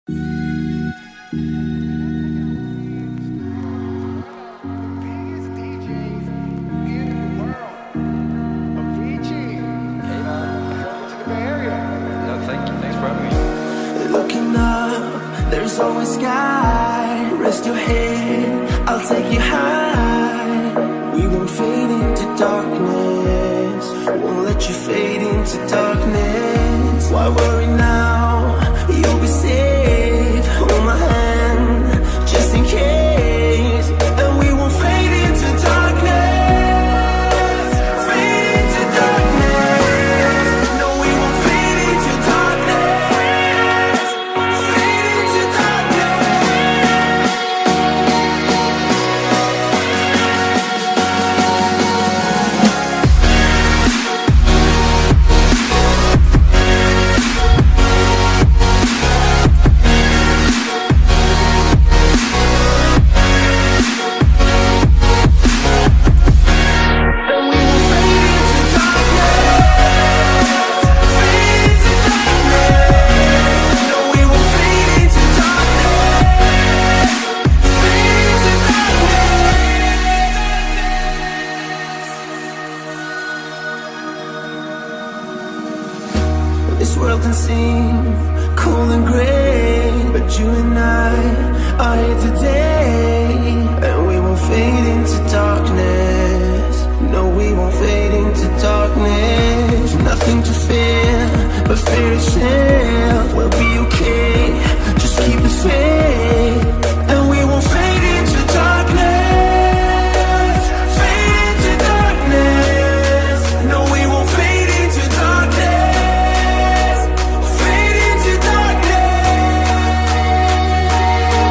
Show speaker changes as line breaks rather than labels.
There's always sky. Rest your head, I'll take you high. We won't fade into darkness. Won't let you fade into darkness. Why worry now? You'll be safe. Hold my hand, just in case. And we won't fade into darkness. Fade into darkness. No, we won't fade into darkness. Fade into this world can seem cold and gray, but you and I are here today. And we won't fade into darkness. No, we won't fade into darkness. Nothing to fear but fear itself.